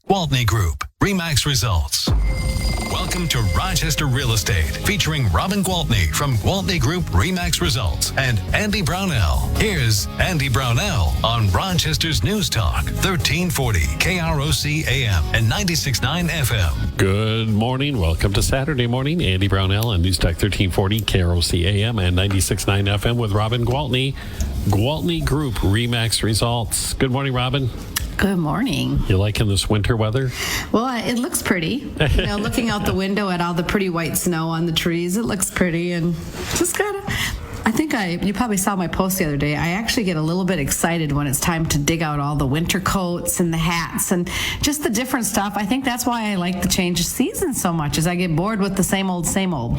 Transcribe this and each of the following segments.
Gwaltney Group, RE/MAX results. Welcome to Rochester Real Estate, featuring Robin Gwaltney from Gwaltney Group RE/MAX Results and Andy Brownell. Here's Andy Brownell on Rochester's News Talk, 1340 KROC AM and 96.9 FM. Good morning. Welcome to Saturday morning. Andy Brownell on News Talk 1340 KROC AM and 96.9 FM with Robin Gwaltney. Gwaltney Group RE/MAX Results. Good morning, Robin. Good morning. You liking this winter weather? Well, it looks pretty. Looking out the window at all the pretty white snow on the trees, it looks pretty, and just kind of. I think you probably saw my post the other day. I actually get a little bit excited when it's time to dig out all the winter coats and the hats and just the different stuff. I think that's why I like the change of season so much, is I get bored with the same old, same old.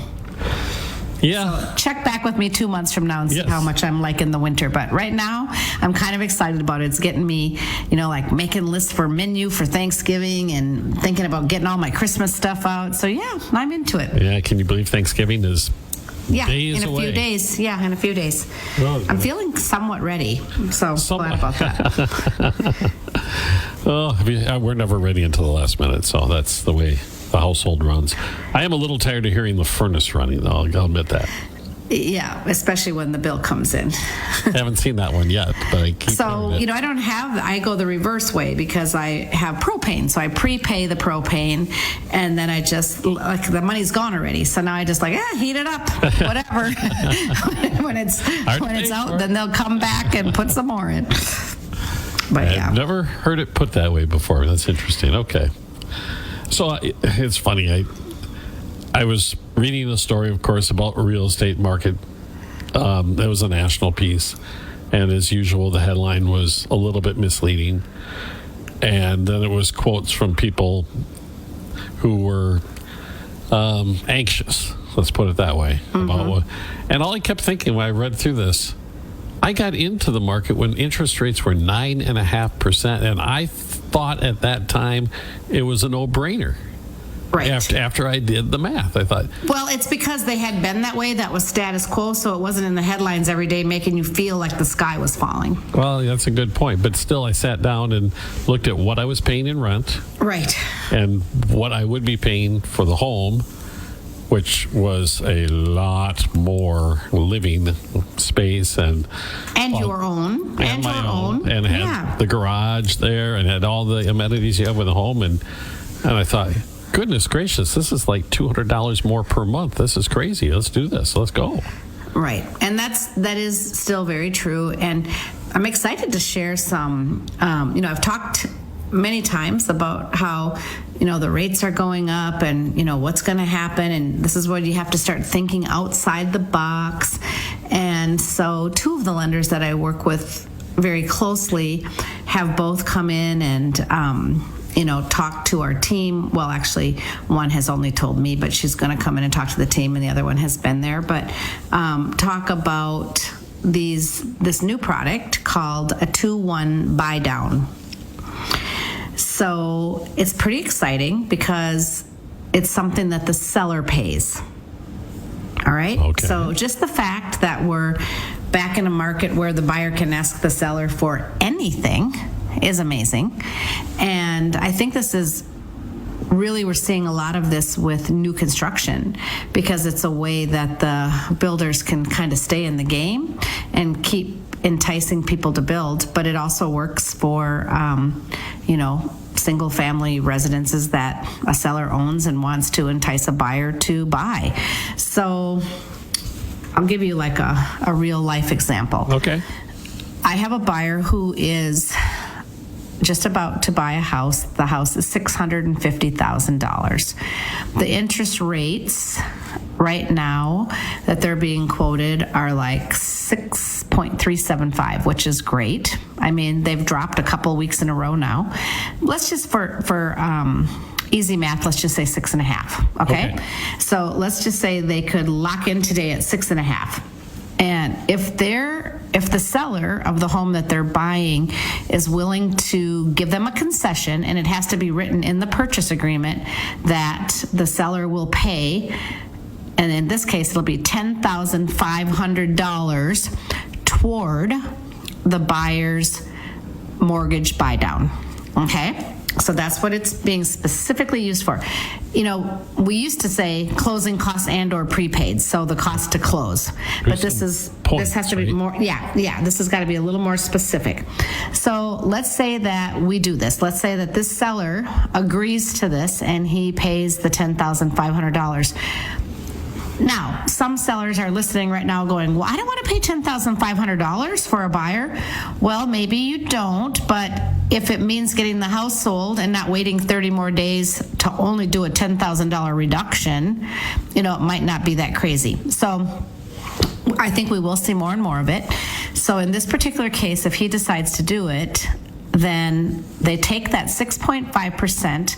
Yeah. So check back with me 2 months from now and see how much I'm liking the winter. But right now, I'm kind of excited about it. It's getting me, like making lists for menu for Thanksgiving and thinking about getting all my Christmas stuff out. So yeah, I'm into it. Yeah. Can you believe Thanksgiving is days in a away? Few days. Yeah, in a few days. Oh, I'm feeling somewhat ready. So glad about that. We're never ready until the last minute, so that's the way the household runs. I am a little tired of hearing the furnace running, though. I'll admit that. Yeah, especially when the bill comes in. I haven't seen that one yet, but I keep hearing it. I go the reverse way because I have propane. So I prepay the propane, and then I just, the money's gone already. So now I just heat it up, whatever. when it's out, then they'll come back and put some more in. But I've never heard it put that way before. That's interesting. Okay. So it's funny. I was reading a story, of course, about a real estate market. It was a national piece. And as usual, the headline was a little bit misleading. And then it was quotes from people who were anxious, let's put it that way. About and all I kept thinking when I read through this, I got into the market when interest rates were 9.5%, and I thought at that time it was a no-brainer. Right. After I did the math, I thought. Well, it's because they had been that way. That was status quo, so it wasn't in the headlines every day making you feel like the sky was falling. Well, that's a good point. But still, I sat down and looked at what I was paying in rent. Right. And what I would be paying for the home, which was a lot more living space and your own and my own, and had the garage there and had all the amenities you have with a home, and I thought, goodness gracious, this is like $200 more per month. This is crazy. Let's do this. Let's go. Right, and that is still very true, and I'm excited to share some. I've talked many times about how the rates are going up and what's going to happen, and this is where you have to start thinking outside the box. And so 2 of the lenders that I work with very closely have both come in and talk to our team. Well, actually, one has only told me, but she's going to come in and talk to the team, and the other one has been there. But talk about this new product called a 2-1 buy down. So it's pretty exciting because it's something that the seller pays. All right? Okay. So just the fact that we're back in a market where the buyer can ask the seller for anything is amazing. And I think this is really, we're seeing a lot of this with new construction because it's a way that the builders can kind of stay in the game and keep enticing people to build. But it also works for, single family residences that a seller owns and wants to entice a buyer to buy. So I'll give you like a real life example. Okay. I have a buyer who is just about to buy a house. The house is $650,000. The interest rates right now that they're being quoted are like 6.375, which is great. I mean, they've dropped a couple weeks in a row now. Let's just for easy math, let's just say 6.5. Okay. So let's just say they could lock in today at 6.5. And if the seller of the home that they're buying is willing to give them a concession, and it has to be written in the purchase agreement that the seller will pay, and in this case it'll be $10,500 toward the buyer's mortgage buy down. Okay? So that's what it's being specifically used for. We used to say closing costs and or prepaid, so the cost to close. But this has to be more, this has got to be a little more specific. So let's say that we do this. Let's say that this seller agrees to this and he pays the $10,500. Now, some sellers are listening right now going, well, I don't want to pay $10,500 for a buyer. Well, maybe you don't, but if it means getting the house sold and not waiting 30 more days to only do a $10,000 reduction, it might not be that crazy. So I think we will see more and more of it. So in this particular case, if he decides to do it, then they take that 6.5%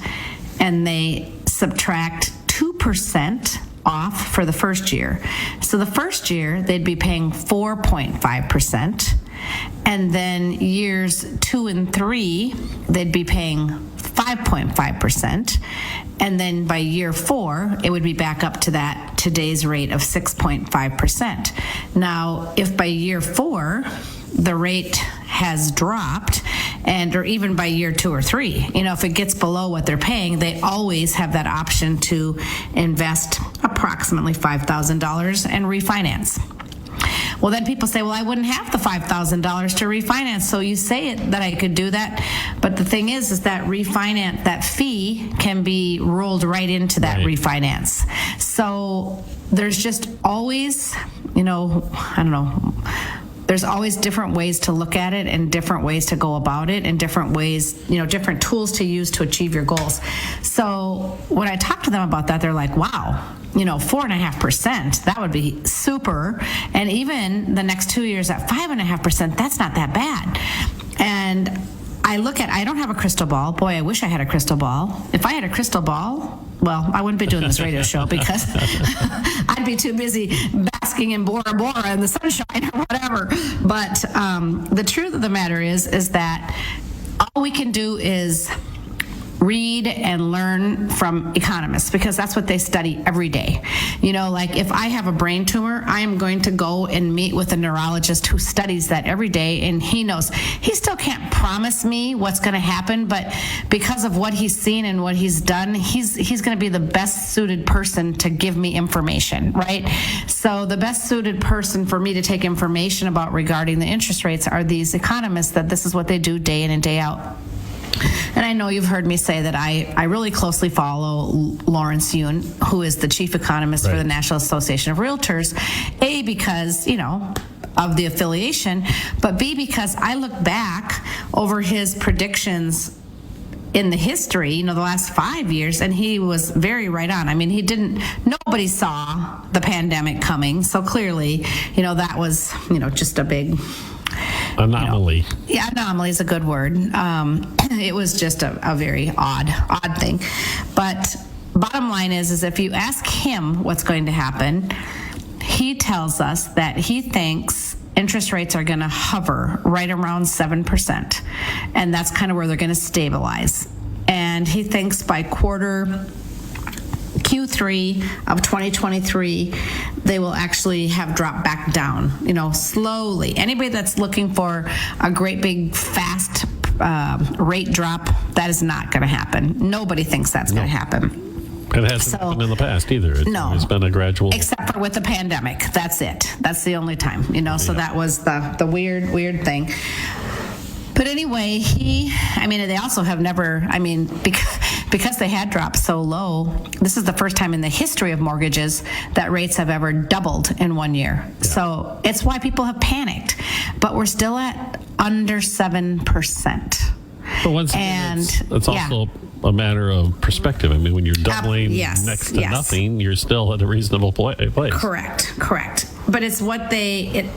and they subtract 2% off for the first year. So the first year, they'd be paying 4.5%. And then years 2 and 3, they'd be paying 5.5%. And then by year 4, it would be back up to that today's rate of 6.5%. Now, if by year 4, the rate has dropped, or even by year 2 or 3, if it gets below what they're paying, they always have that option to invest approximately $5,000 and refinance. Well, then people say, well, I wouldn't have the $5,000 to refinance. So you say that I could do that. But the thing is that refinance, that fee can be rolled right into that refinance. So there's just always, I don't know, there's always different ways to look at it and different ways to go about it and different ways, different tools to use to achieve your goals. So when I talk to them about that, they're like, wow, 4.5%, that would be super. And even the next 2 years at 5.5%, that's not that bad. And I don't have a crystal ball. Boy, I wish I had a crystal ball. If I had a crystal ball, well, I wouldn't be doing this radio show because I'd be too busy basking in Bora Bora in the sunshine or whatever. But the truth of the matter is that all we can do is read and learn from economists because that's what they study every day. Like if I have a brain tumor, I am going to go and meet with a neurologist who studies that every day, and he knows. He still can't promise me what's going to happen, but because of what he's seen and what he's done, he's going to be the best suited person to give me information, right? So the best suited person for me to take information about regarding the interest rates are these economists, that this is what they do day in and day out. And I know you've heard me say that I really closely follow Lawrence Yun, who is the chief economist for the National Association of Realtors, A, because, of the affiliation, but B, because I look back over his predictions in the history, the last 5 years, and he was very right on. I mean, nobody saw the pandemic coming, so clearly, that was, just a big anomaly. Anomaly is a good word. It was just a very odd thing. But bottom line is if you ask him what's going to happen, he tells us that he thinks interest rates are going to hover right around 7%. And that's kind of where they're going to stabilize. And he thinks by Q3 of 2023, they will actually have dropped back down, slowly. Anybody that's looking for a great big fast rate drop, that is not going to happen. Nobody thinks that's going to happen. It hasn't happened in the past either. It's been a gradual. Except for with the pandemic. That's it. That's the only time, so that was the weird thing. But anyway, they also have never, because they had dropped so low, this is the first time in the history of mortgages that rates have ever doubled in 1 year. Yeah. So it's why people have panicked. But we're still at under 7%. But once again, it's also a matter of perspective. When you're doubling next to nothing, you're still at a reasonable place. Correct. But it's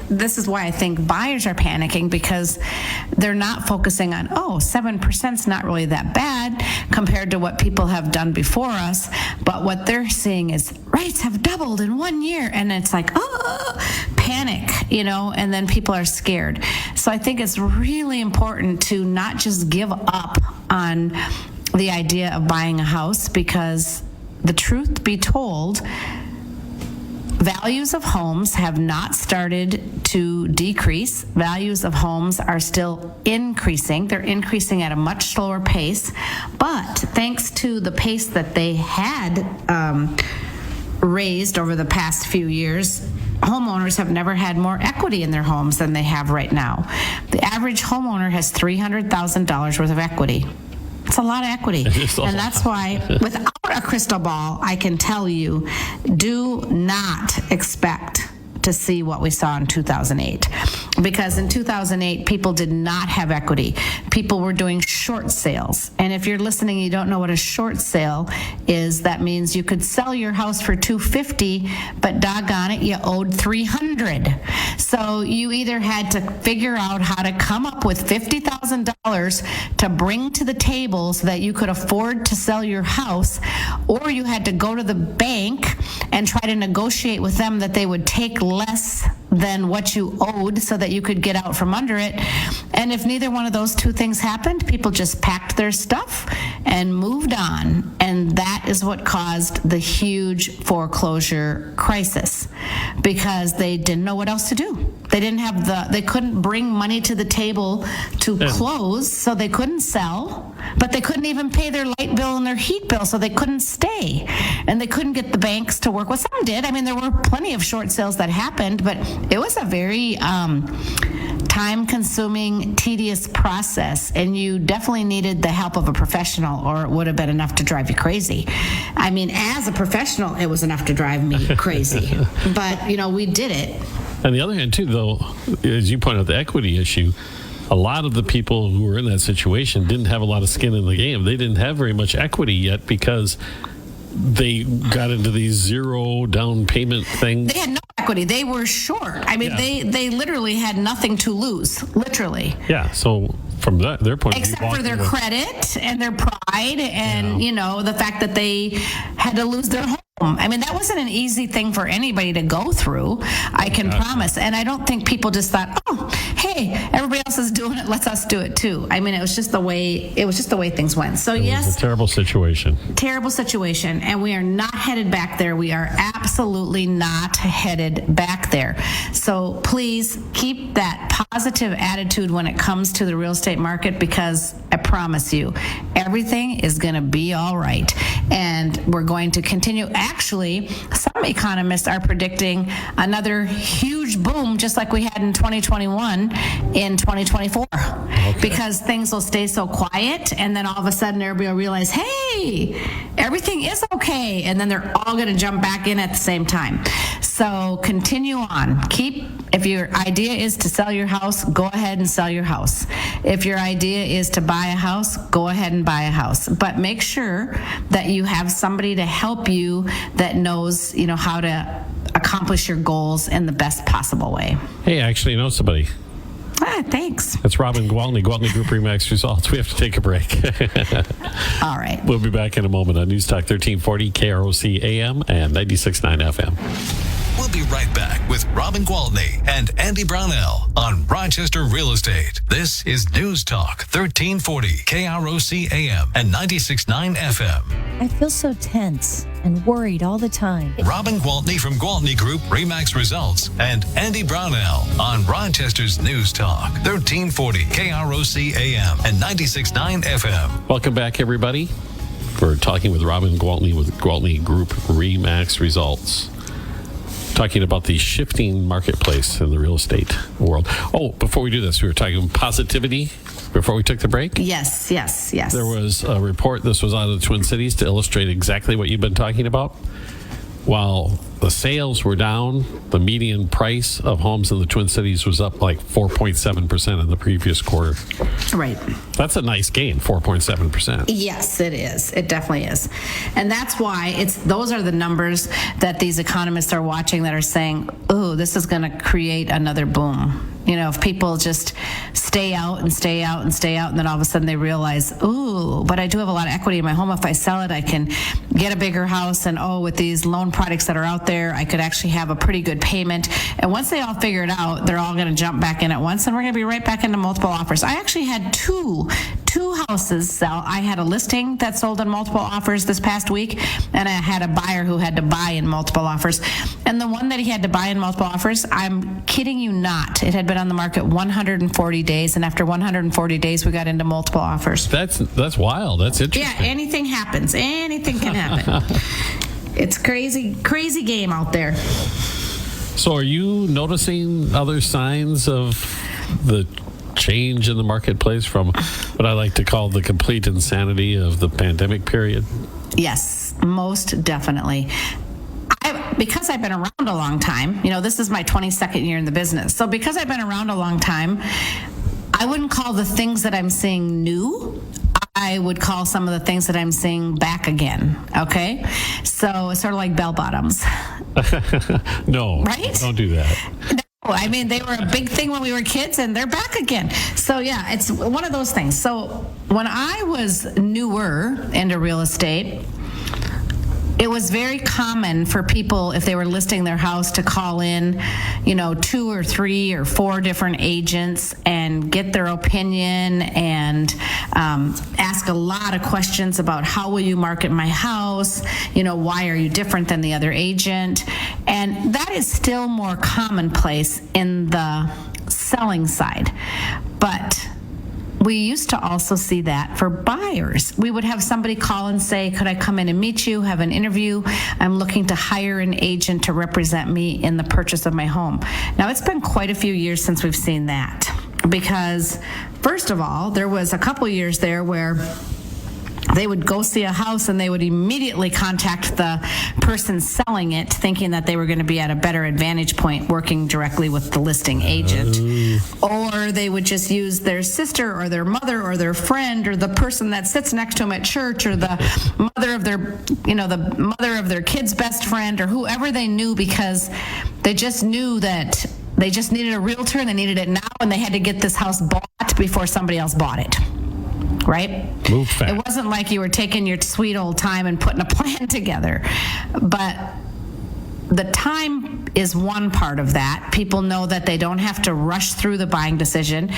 this is why I think buyers are panicking, because they're not focusing on, 7% is not really that bad compared to what people have done before us. But what they're seeing is rates have doubled in 1 year. And it's like, panic, and then people are scared. So I think it's really important to not just give up on the idea of buying a house, because the truth be told, values of homes have not started to decrease. Values of homes are still increasing. They're increasing at a much slower pace, but thanks to the pace that they had raised over the past few years, homeowners have never had more equity in their homes than they have right now. The average homeowner has $300,000 worth of equity. It's a lot of equity. And that's why, without a crystal ball, I can tell you, do not expect to see what we saw in 2008. Because in 2008, people did not have equity. People were doing short sales. And if you're listening and you don't know what a short sale is, that means you could sell your house for $250, but doggone it, you owed $300. So you either had to figure out how to come up with $50,000 to bring to the table so that you could afford to sell your house, or you had to go to the bank and try to negotiate with them that they would take less than what you owed so that you could get out from under it. And if neither one of those two things happened, people just packed their stuff and moved on. And that is what caused the huge foreclosure crisis, because they didn't know what else to do. They didn't have they couldn't bring money to the table to close, so they couldn't sell, but they couldn't even pay their light bill and their heat bill, so they couldn't stay. And they couldn't get the banks to work. Well, some did. I mean, there were plenty of short sales that happened, but it was a very time-consuming, tedious process, and you definitely needed the help of a professional, or it would have been enough to drive you crazy. I mean, as a professional, it was enough to drive me crazy. But, we did it. On the other hand, too, though, as you point out, the equity issue, a lot of the people who were in that situation didn't have a lot of skin in the game. They didn't have very much equity yet because they got into these zero down payment things. They had no equity. They were short. I mean, they literally had nothing to lose, literally. Yeah, so from their point of view. Except for their credit and their pride and, the fact that they had to lose their home. I mean, that wasn't an easy thing for anybody to go through, I can promise. And I don't think people just thought, oh, hey, everybody else is doing it, let's us do it too. I mean, it was just the way things went. So yes, was a terrible situation. Terrible situation, and we are not headed back there. We are absolutely not headed back there. So please keep that positive attitude when it comes to the real estate market, because I promise you, everything is going to be all right. And we're going to continue. Actually, some economists are predicting another huge boom, just like we had in 2021, in 2024, because things will stay so quiet, and then all of a sudden everybody will realize, hey, everything is okay, and then they're all going to jump back in at the same time. So continue on. If your idea is to sell your house, go ahead and sell your house. If your idea is to buy a house, go ahead and buy a house. But make sure that you have somebody to help you that knows, how to accomplish your goals in the best possible way. Hey, actually, somebody. Thanks. It's Robin Gwaltney, Gwaltney Group-RE Max Results. We have to take a break. All right. We'll be back in a moment on News Talk 1340, KROC AM and 96.9 FM. We'll be right back with Robin Gwaltney and Andy Brownell on Rochester Real Estate. This is News Talk 1340, KROC AM and 96.9 FM. I feel so tense and worried all the time. Robin Gwaltney from Gwaltney Group-RE Max Results and Andy Brownell on Rochester's News Talk 1340, KROC AM and 96.9 FM. Welcome back, everybody. We're talking with Robin Gwaltney with Gwaltney Group-RE Max Results. Talking about the shifting marketplace in the real estate world. Oh, before we do this, we were talking positivity before we took the break. Yes. There was a report, this was out of the Twin Cities, to illustrate exactly what you've been talking about. While the sales were down, the median price of homes in the Twin Cities was up like 4.7% in the previous quarter. Right. That's a nice gain, 4.7%. Yes, it is. It definitely is. And that's why those are the numbers that these economists are watching that are saying, oh, this is going to create another boom. If people just stay out, and then all of a sudden they realize, ooh, but I do have a lot of equity in my home. If I sell it, I can get a bigger house. And with these loan products that are out there, I could actually have a pretty good payment. And once they all figure it out, they're all going to jump back in at once, and we're going to be right back into multiple offers. I actually had two 2 houses sell. I had a listing that sold in multiple offers this past week, and I had a buyer who had to buy in multiple offers. And the one that he had to buy in multiple offers, I'm kidding you not, it had been on the market 140 days, and after 140 days, we got into multiple offers. That's wild. That's interesting. Yeah, anything happens. Anything can happen. It's crazy game out there. So are you noticing other signs of the change in the marketplace from what I like to call the complete insanity of the pandemic period? Yes, most definitely. Because I've been around a long time, this is my 22nd year in the business. So because I've been around a long time, I wouldn't call the things that I'm seeing new. I would call some of the things that I'm seeing back again, okay? So it's sort of like bell bottoms. No, right? Don't do that. No, I mean, they were a big thing when we were kids, and they're back again. So yeah, it's one of those things. So when I was newer into real estate, it was very common for people, if they were listing their house, to call in, 2 or 3 or 4 different agents and get their opinion and ask a lot of questions about how will you market my house, why are you different than the other agent? And that is still more commonplace in the selling side. But we used to also see that for buyers. We would have somebody call and say, could I come in and meet you, have an interview? I'm looking to hire an agent to represent me in the purchase of my home. Now, it's been quite a few years since we've seen that because, first of all, there was a couple years there where they would go see a house and they would immediately contact the person selling it, thinking that they were going to be at a better advantage point working directly with the listing agent. Or they would just use their sister or their mother or their friend or the person that sits next to them at church or the mother of their, the mother of their kid's best friend or whoever they knew, because they just knew that they just needed a realtor and they needed it now, and they had to get this house bought before somebody else bought it. Right? Move fast. It wasn't like you were taking your sweet old time and putting a plan together. But the time is one part of that. People know that they don't have to rush through the buying decision,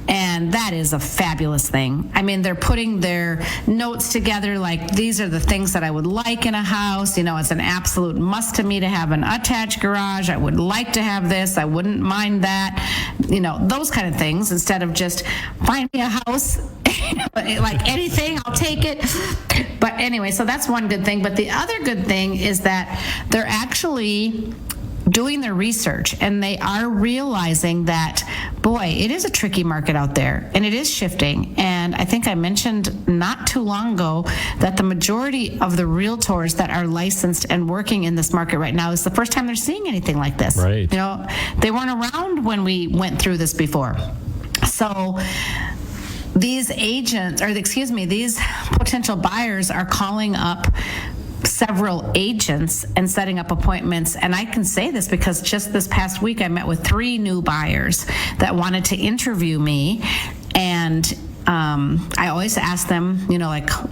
and that is a fabulous thing. I mean, they're putting their notes together like, these are the things that I would like in a house. It's an absolute must to me to have an attached garage. I would like to have this. I wouldn't mind that. Those kind of things, instead of just find me a house. Like anything, I'll take it. But anyway, so that's one good thing. But the other good thing is that they're actually doing their research, and they are realizing that, boy, it is a tricky market out there, and it is shifting. And I think I mentioned not too long ago that the majority of the realtors that are licensed and working in this market right now is the first time they're seeing anything like this. Right. They weren't around when we went through this before. So these these potential buyers are calling up several agents and setting up appointments. And I can say this because just this past week I met with 3 new buyers that wanted to interview me. And I always ask them,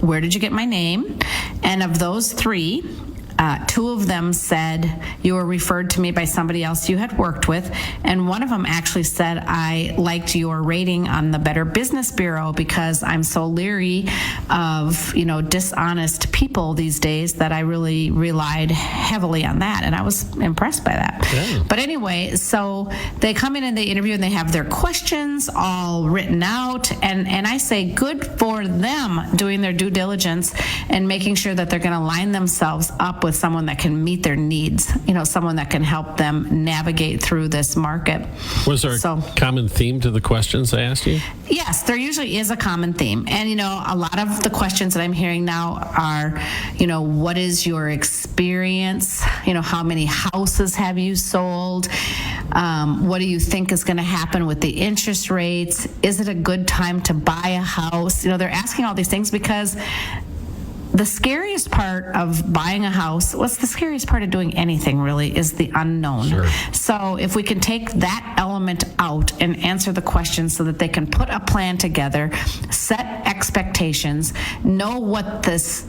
where did you get my name? And of those 3, 2 of them said, you were referred to me by somebody else you had worked with. And one of them actually said, I liked your rating on the Better Business Bureau because I'm so leery of, dishonest people these days that I really relied heavily on that. And I was impressed by that. Yeah. But anyway, so they come in and they interview and they have their questions all written out. And I say good for them doing their due diligence and making sure that they're going to line themselves up with someone that can meet their needs, someone that can help them navigate through this market. Was there a common theme to the questions I asked you? Yes, there usually is a common theme. And, a lot of the questions that I'm hearing now are, what is your experience? How many houses have you sold? What do you think is going to happen with the interest rates? Is it a good time to buy a house? They're asking all these things because the scariest part of buying a house, what's the scariest part of doing anything really, is the unknown. Sure. So if we can take that element out and answer the questions so that they can put a plan together, set expectations, know what this,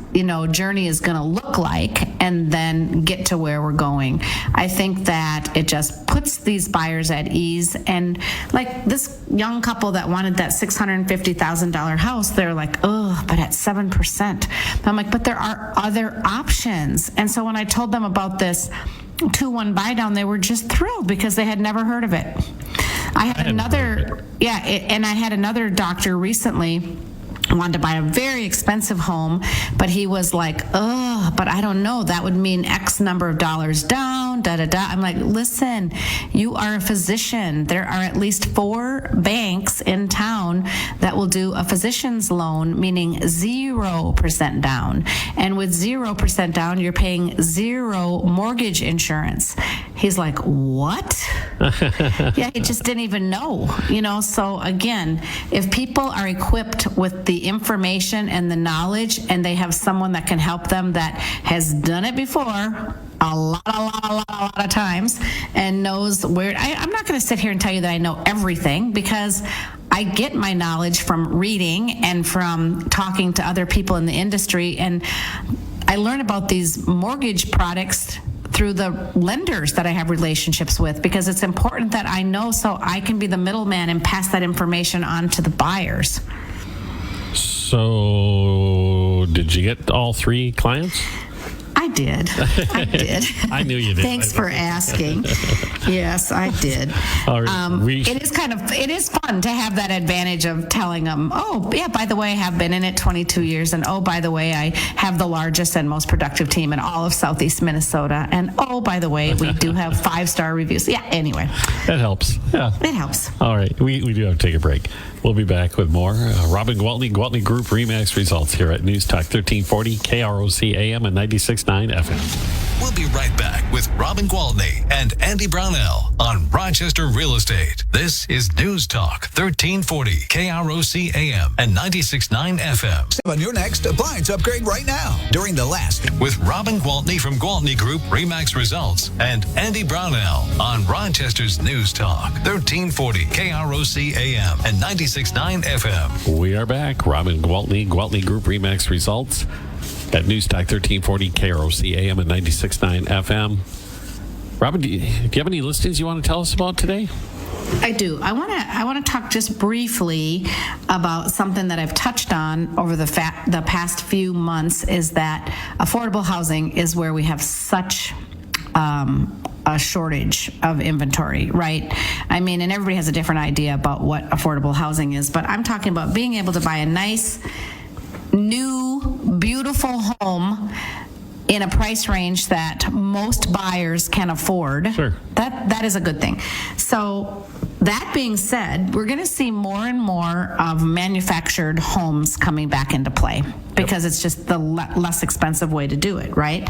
journey is going to look like, and then get to where we're going. I think that it just puts these buyers at ease. And like this young couple that wanted that $650,000 house, they're like, oh, but at 7%. I'm like, but there are other options. And so when I told them about this 2-1 buy down, they were just thrilled because they had never heard of it. I had another doctor recently wanted to buy a very expensive home, but he was like, oh, but I don't know, that would mean X number of dollars down, da-da-da. I'm like, listen, you are a physician. There are at least 4 banks in town that will do a physician's loan, meaning 0% down. And with 0% down, you're paying 0 mortgage insurance. He's like, what? Yeah, he just didn't even know, So again, if people are equipped with the information and the knowledge, and they have someone that can help them that has done it before a lot of times and knows where, I'm not going to sit here and tell you that I know everything, because I get my knowledge from reading and from talking to other people in the industry, and I learn about these mortgage products through the lenders that I have relationships with, because it's important that I know so I can be the middleman and pass that information on to the buyers. So, did you get all 3 clients? I did. I knew you did. Thanks for asking. Yes, I did. All right. It is fun to have that advantage of telling them, oh, yeah, by the way, I have been in it 22 years. And oh, by the way, I have the largest and most productive team in all of Southeast Minnesota. And oh, by the way, we do have 5-star reviews. Yeah, anyway. That helps. Yeah. It helps. All right. We do have to take a break. We'll be back with more. Robin Gwaltney Group RE/MAX results here at News Talk 1340, KROC AM and 96.9 FM. We'll be right back with Robin Gwaltney and Andy Brownell on Rochester Real Estate. This is News Talk 1340, KROC AM and 96.9 FM. On your next appliance upgrade right now during the last. With Robin Gwaltney from Gwaltney Group RE/MAX Results and Andy Brownell on Rochester's News Talk 1340, KROC AM and 96.9 FM. We are back. Robin Gwaltney Group RE/MAX Results at News Talk 1340, KROC AM and 96.9 FM. Robin, do you have any listings you want to tell us about today? I do. I want to talk just briefly about something that I've touched on over the past few months, is that affordable housing is where we have such a shortage of inventory, right? I mean, and everybody has a different idea about what affordable housing is, but I'm talking about being able to buy a nice, new, beautiful home in a price range that most buyers can afford. Sure. That is a good thing. So that being said, we're going to see more and more of manufactured homes coming back into play, because it's just the less expensive way to do it, right?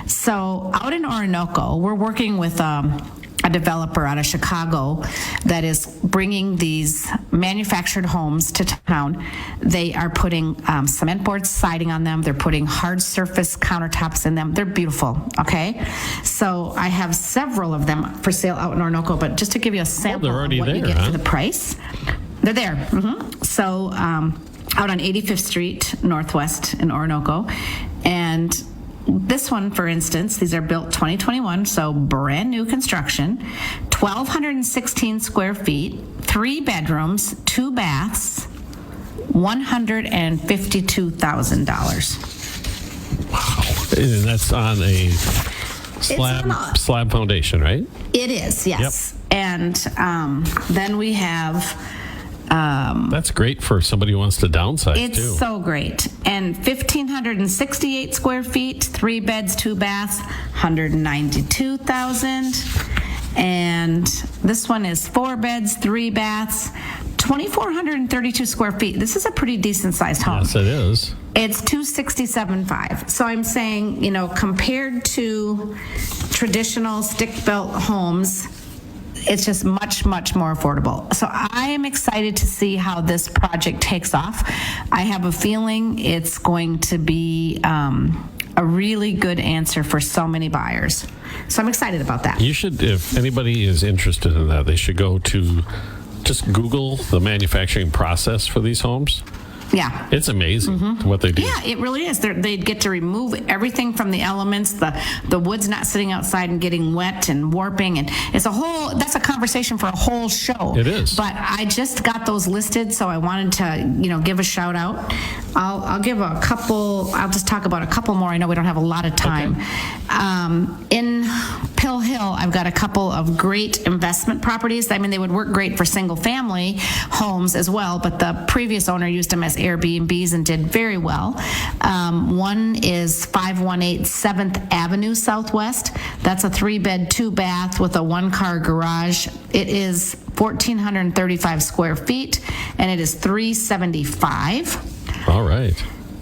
So out in Orinoco, we're working with a developer out of Chicago that is bringing these manufactured homes to town. They are putting cement board siding on them. They're putting hard surface countertops in them. They're beautiful, okay? So I have several of them for sale out in Orinoco, but just to give you a sample of what you get for the price. They're there. Mm-hmm. So out on 85th Street Northwest in Orinoco. And this one, for instance, these are built 2021, so brand new construction, 1,216 square feet, 3 bedrooms, 2 baths, $152,000. Wow. And that's on a slab foundation, right? It is, yes. Yep. And then we have... that's great for somebody who wants to downsize, it's too. So great. And 1,568 square feet, 3 beds, 2 baths, $192,000. And this one is 4 beds, 3 baths, 2,432 square feet. This is a pretty decent sized home. Yes, it is. It's $267,500. So I'm saying, compared to traditional stick-built homes, it's just much, much more affordable. So I am excited to see how this project takes off. I have a feeling it's going to be a really good answer for so many buyers. So I'm excited about that. You should, if anybody is interested in that, they should go to just Google the manufacturing process for these homes. Yeah. It's amazing what they do. Yeah, it really is. They get to remove everything from the elements. The wood's not sitting outside and getting wet and warping, and that's a conversation for a whole show. It is. But I just got those listed, so I wanted to, give a shout out. I'll give a couple. I'll just talk about a couple more. I know we don't have a lot of time. Okay. In Pill Hill, I've got a couple of great investment properties. I mean, they would work great for single family homes as well, but the previous owner used them as Airbnbs and did very well. One is 518 7th Avenue Southwest. That's a 3-bed, 2-bath with a 1-car garage. It is 1,435 square feet, and it is $375. All right.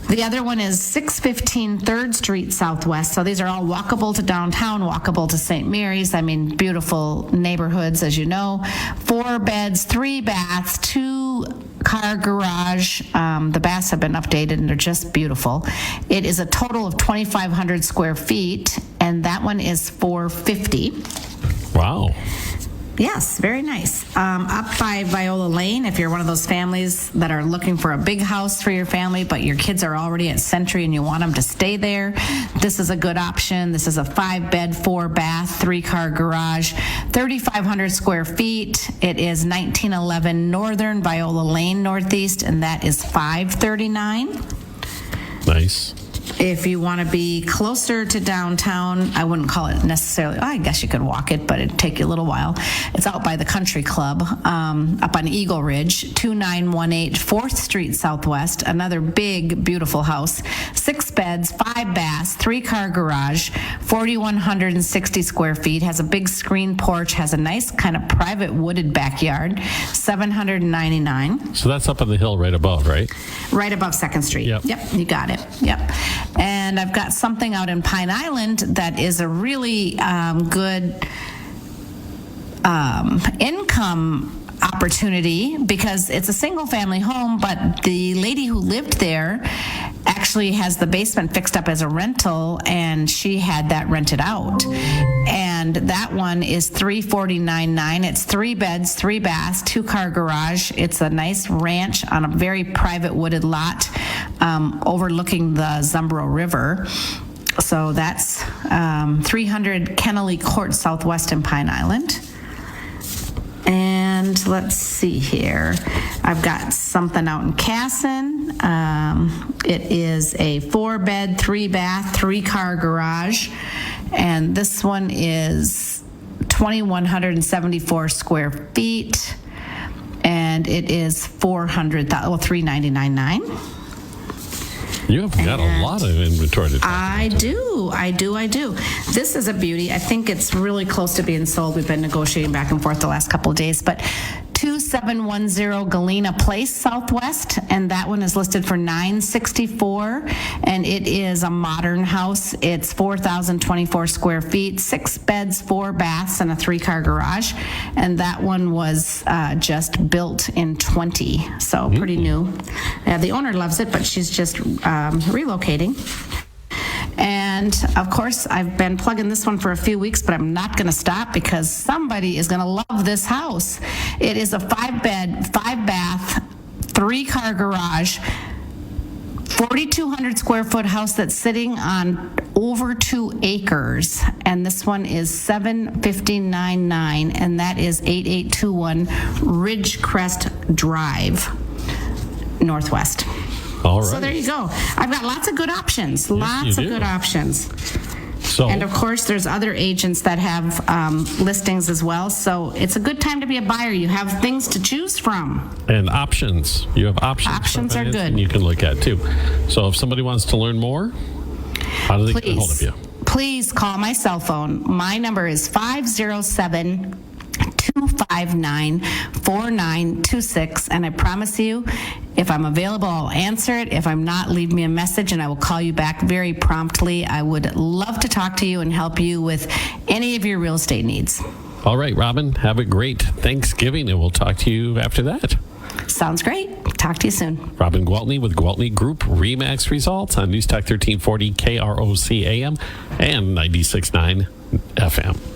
The other one is 615 3rd Street Southwest. So these are all walkable to downtown, walkable to St. Mary's. I mean, beautiful neighborhoods, as you know. 4 beds, 3 baths, 2-car garage. The baths have been updated and they're just beautiful. It is a total of 2,500 square feet, and that one is $450. Wow. Yes, very nice. Up by Viola Lane, if you're one of those families that are looking for a big house for your family, but your kids are already at Century and you want them to stay there, this is a good option. This is a 5-bed, 4-bath, 3-car garage, 3,500 square feet. It is 1911 Northern Viola Lane Northeast, and that is $539. Nice. If you want to be closer to downtown, I wouldn't call it necessarily, I guess you could walk it, but it'd take you a little while. It's out by the Country Club, up on Eagle Ridge, 2918 4th Street Southwest, another big, beautiful house. 6 beds, 5 baths, 3-car garage, 4,160 square feet, has a big screen porch, has a nice kind of private wooded backyard, $799. So that's up on the hill right above, right? Right above 2nd Street. Yep, you got it. Yep. And I've got something out in Pine Island that is a really good income opportunity because it's a single family home, but the lady who lived there actually has the basement fixed up as a rental, and she had that rented out. And that one is $349.9. It's 3 beds, 3 baths, 2-car garage. It's a nice ranch on a very private wooded lot overlooking the Zumbro River. So that's 300 Kennelly Court Southwest in Pine Island. And let's see here. I've got something out in Casson. It is a 4-bed, 3-bath, 3-car garage. And this one is 2,174 square feet. And it is $399.9. You have got a lot of inventory to talk I do. This is a beauty. I think it's really close to being sold. We've been negotiating back and forth the last couple of days, but 2710 Galena Place Southwest, and that one is listed for $964, and it is a modern house. It's 4,024 square feet, 6 beds, 4 baths, and a 3-car garage, and that one was just built in 20, so pretty new. The owner loves it, but she's just relocating. And of course, I've been plugging this one for a few weeks, but I'm not going to stop because somebody is going to love this house. It is a 5-bed, 5-bath, 3-car garage, 4,200 square foot house that's sitting on over 2 acres. And this one is $759.9, and that is 8821 Ridgecrest Drive, Northwest. All right. So there you go. I've got lots of good options. Good options. So, and of course, there's other agents that have listings as well. So it's a good time to be a buyer. You have things to choose from. And options. You have options. Options are good. And you can look at too. So if somebody wants to learn more, how do they get a hold of you? Please call my cell phone. My number is 507-259-4926, and I promise you, if I'm available, I'll answer it. If I'm not, leave me a message and I will call you back very promptly. I would love to talk to you and help you with any of your real estate needs. All right, Robin, have a great Thanksgiving, and we'll talk to you after that. Sounds great. Talk to you soon. Robin Gwaltney with Gwaltney Group-RE Max Results on News Talk 1340 KROC AM and 96.9 FM.